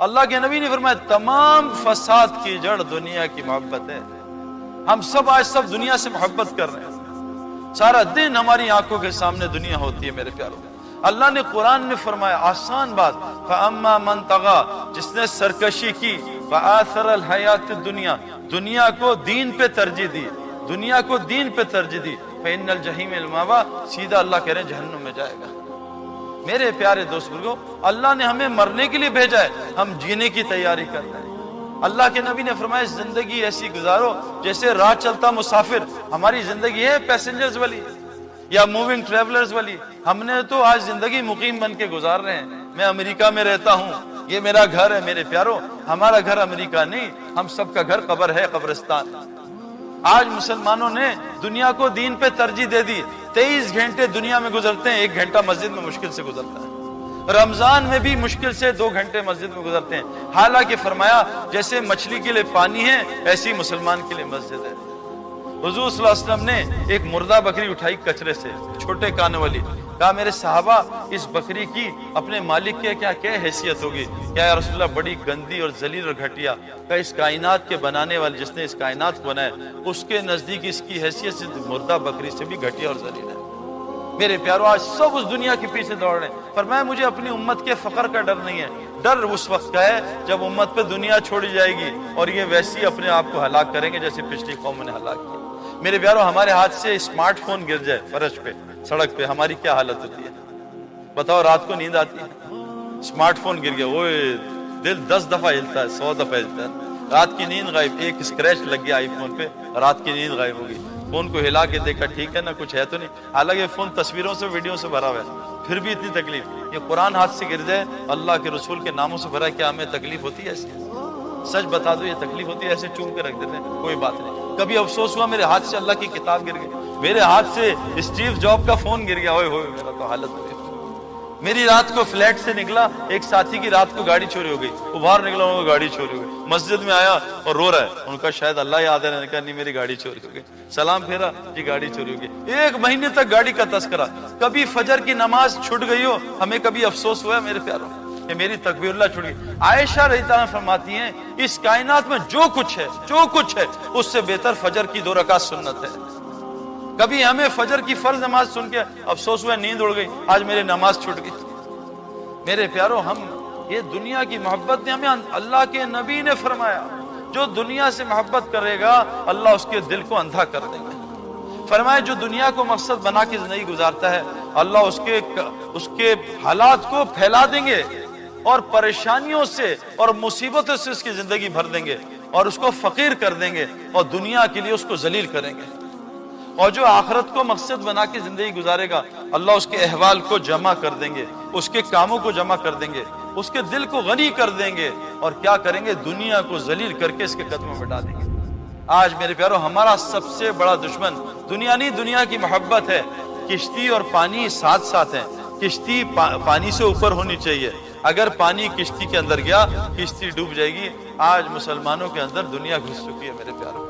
اللہ کے نبی نے فرمایا تمام فساد کی جڑ دنیا کی محبت ہے۔ ہم سب آج سب دنیا سے محبت کر رہے ہیں، سارا دن ہماری آنکھوں کے سامنے دنیا ہوتی ہے میرے پیاروں۔ اللہ نے قرآن میں فرمایا آسان بات، فَأَمَّا مَنْ طَغَى، جس نے سرکشی کی، فَآثَرَ الْحَيَاةِ الدُّنْيَا، دنیا کو دین پہ ترجیح دی، دنیا کو دین پہ ترجیح دی، فَإِنَّ الْجَحِيمَ الْمَأْوَىٰ، سیدھا اللہ کہہ رہے ہیں جہنم میں جائے گا۔ میرے پیارے دوست بزرگوں، اللہ نے ہمیں مرنے کے لیے بھیجا ہے، ہم جینے کی تیاری کر رہے ہیں۔ اللہ کے نبی نے فرمایا زندگی ایسی گزارو جیسے راہ چلتا مسافر۔ ہماری زندگی ہے پیسنجرز والی یا موونگ ٹریولرز والی، ہم نے تو آج زندگی مقیم بن کے گزار رہے ہیں۔ میں امریکہ میں رہتا ہوں، یہ میرا گھر ہے میرے پیاروں، ہمارا گھر امریکہ نہیں، ہم سب کا گھر قبر ہے، قبرستان۔ آج مسلمانوں نے دنیا کو دین پہ ترجیح دے دی، 23 گھنٹے دنیا میں گزرتے ہیں، 1 گھنٹہ مسجد میں مشکل سے گزرتا ہے، رمضان میں بھی مشکل سے 2 گھنٹے مسجد میں گزرتے ہیں۔ حالانکہ فرمایا جیسے مچھلی کے لیے پانی ہے ایسی مسلمان کے لیے مسجد ہے۔ حضور صلی اللہ علیہ وسلم نے ایک مردہ بکری اٹھائی کچرے سے، چھوٹے کان والی، کہا میرے صحابہ اس بکری کی اپنے مالک کے کیا حیثیت ہوگی؟ کیا یا رسول اللہ بڑی گندی اور ذلیل اور گھٹیا۔ کہا اس کائنات کے بنانے والے جس نے اس کائنات کو بنایا اس کے نزدیک اس کی حیثیت سے مردہ بکری سے بھی گھٹیا اور ذلیل ہے۔ میرے پیارو آج سب اس دنیا کے پیچھے دوڑ رہے ہیں، فرمایا مجھے اپنی امت کے فقر کا ڈر نہیں ہے، ڈر اس وقت کا ہے جب امت پہ دنیا چھوڑی جائے گی اور یہ ویسی اپنے آپ کو ہلاک کریں گے جیسے پچھلی قوموں نے ہلاک کیا۔ میرے پیارو ہمارے ہاتھ سے اسمارٹ فون گر جائے فرش پہ، سڑک پہ، ہماری کیا حالت ہوتی ہے؟ بتاؤ، رات کو نیند آتی ہے؟ اسمارٹ فون گر گیا، وہ دل 10 دفعہ ہلتا ہے، 100 دفعہ ہلتا ہے، رات کی نیند غائب۔ ایک اسکریچ لگ گیا آئی فون پہ، رات کی نیند غائب ہو گئی۔ فون کو ہلا کے دیکھا ٹھیک ہے نا، کچھ ہے تو نہیں، حالانکہ فون تصویروں سے ویڈیو سے بھرا ہوا ہے، پھر بھی اتنی تکلیف۔ یہ قرآن ہاتھ سے گر جائے، اللہ کے رسول کے ناموں سے بھرا ہے، کیا ہمیں تکلیف ہوتی ہے ایسی؟ سچ بتا دو، یہ تکلیف ہوتی ہے؟ ایسے چوم کے رکھ دیتے ہیں، کوئی بات نہیں۔ کبھی افسوس ہوا میرے ہاتھ سے اللہ کی کتاب گر گئی، میرے ہاتھ سے اسٹیو جاب کا فون گر گیا، ہوئے ہوئے میرا تو حالت ہوئی۔ میری رات کو فلیٹ سے نکلا، ایک ساتھی کی رات کو گاڑی چوری ہو گئی، وہ باہر نکلا، ان کو گاڑی چوری ہو گئی، مسجد میں آیا اور رو رہا ہے، ان کا شاید اللہ یاد ہے، نے کہا نہیں میری گاڑی چوری ہو گئی، سلام پھیرا جی گاڑی چوری ہو گئی۔ 1 مہینے تک گاڑی کا تذکرہ۔ کبھی فجر کی نماز چھوٹ گئی ہو، ہمیں کبھی افسوس ہوا ہے میرے پیاروں کہ میری تکبیر اللہ چھوٹ گئی؟ عائشہ رضی اللہ عنہا فرماتی ہیں اس کائنات میں جو کچھ ہے اس سے بہتر فجر کی 2 رکعت سنت ہے۔ کبھی ہمیں فجر کی فرض نماز سن کے افسوس ہوا، نیند اڑ گئی، آج میری نماز چھوٹ گئی۔ میرے پیارو ہم یہ دنیا کی محبت نے ہمیں، اللہ کے نبی نے فرمایا جو دنیا سے محبت کرے گا اللہ اس کے دل کو اندھا کر دیں گے۔ فرمایا جو دنیا کو مقصد بنا کے زندگی گزارتا ہے اللہ اس کے حالات کو پھیلا دیں گے اور پریشانیوں سے اور مصیبتوں سے اس کی زندگی بھر دیں گے اور اس کو فقیر کر دیں گے اور دنیا کے لیے اس کو ذلیل کریں گے۔ اور جو آخرت کو مقصد بنا کے زندگی گزارے گا اللہ اس کے احوال کو جمع کر دیں گے، اس کے کاموں کو جمع کر دیں گے، اس کے دل کو غنی کر دیں گے اور کیا کریں گے؟ دنیا کو ذلیل کر کے اس کے قدموں میں ڈالیں گے۔ آج میرے پیارو ہمارا سب سے بڑا دشمن دنیا نہیں، دنیا کی محبت ہے۔ کشتی اور پانی ساتھ ساتھ ہیں، کشتی پانی سے اوپر ہونی چاہیے، اگر پانی کشتی کے اندر گیا کشتی ڈوب جائے گی۔ آج مسلمانوں کے اندر دنیا گھس چکی ہے میرے پیارو۔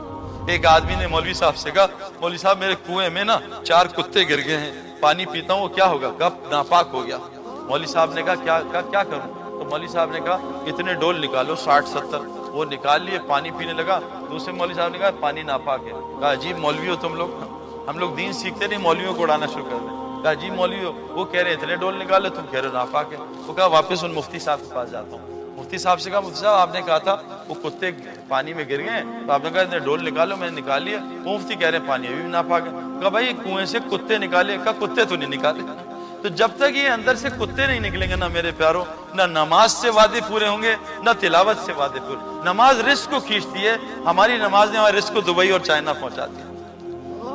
ایک آدمی نے مولوی صاحب سے کہا مولوی صاحب میرے کنویں میں نا 4 کتے گر گئے ہیں، پانی پیتا ہوں وہ کیا ہوگا؟ کب ناپاک ہو گیا۔ مولوی صاحب نے کہا کیا کروں؟ تو مولوی صاحب نے کہا اتنے ڈول نکالو، 60-70، وہ نکال لیے، پانی پینے لگا۔ دوسرے مولوی صاحب نے کہا پانی ناپاک ہے۔ کہا عجیب مولوی ہو تم لوگ، ہم لوگ دین سیکھتے نہیں مولویوں کو اڑانا شروع کر دیں۔ کہا عجیب مولوی ہو، وہ کہہ رہے ہیں اتنے ڈول نکالے، تم کہہ رہے ہو ناپاک ہے۔ وہ کہا واپس ان مفتی صاحب کے پاس جاتا ہوں۔ مفتی صاحب سے کہا مفتی صاحب آپ نے کہا تھا وہ کتے پانی میں گر گئے ہیں تو آپ نے کہا اتنے ڈول نکالو، میں نے نکال لیا۔ وہ مفتی کہہ رہے ہیں پانی ابھی بھی ناپاک ہے۔ کہا بھائی کنویں سے کتے نکالے؟ کہا کتے تو نہیں نکالے۔ تو جب تک یہ اندر سے کتے نہیں نکلیں گے نا میرے پیاروں، نہ نماز سے وعدے پورے ہوں گے نہ تلاوت سے وعدے پورے۔ نماز رزق کو کھینچتی ہے، ہماری نماز نے ہمارے رزق کو دبئی اور چائنا پہنچاتی ہے۔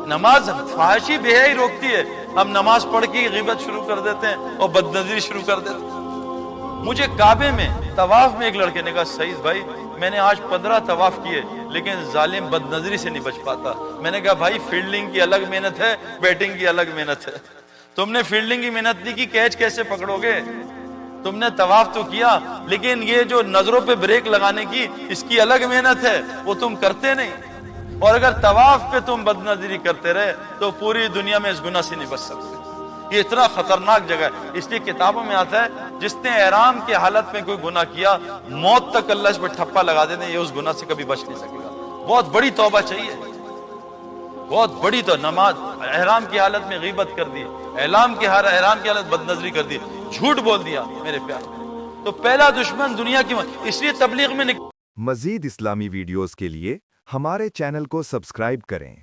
نماز فحاشی بے حیائی روکتی ہے، ہم نماز پڑھ کے غیبت شروع کر دیتے ہیں اور بد نظری شروع کر دیتے ہیں۔ مجھے کعبے میں طواف میں ایک لڑکے نے کہا سعید بھائی میں نے آج 15 طواف کیے لیکن ظالم بد نظری سے نہیں بچ پاتا۔ میں نے کہا بھائی فیلڈنگ کی الگ محنت ہے، بیٹنگ کی الگ محنت ہے۔ تم نے فیلڈنگ کی محنت نہیں کی، کیچ کیسے پکڑو گے؟ تم نے طواف تو کیا لیکن یہ جو نظروں پہ بریک لگانے کی اس کی الگ محنت ہے، وہ تم کرتے نہیں۔ اور اگر طواف پہ تم بد نظری کرتے رہے تو پوری دنیا میں اس گناہ سے نہیں بچ سکتے۔ یہ اتنا خطرناک جگہ ہے. اس لیے کتابوں میں آتا ہے جس نے احرام کی حالت میں کوئی گناہ کیا موت تک اللہ اس پہ ٹھپا لگا دیتے ہیں، یہ اس گناہ سے کبھی بچ نہیں سکے گا. بہت بڑی توبہ چاہیے، بہت بڑی. تو نماز احرام کی حالت میں غیبت کر دی، احرام کی حالت بد نظری کر دی، جھوٹ بول دیا میرے پیار. تو پہلا دشمن دنیا کی اس لیے تبلیغ میں مزید اسلامی ویڈیوز کے لیے ہمارے چینل کو سبسکرائب کریں.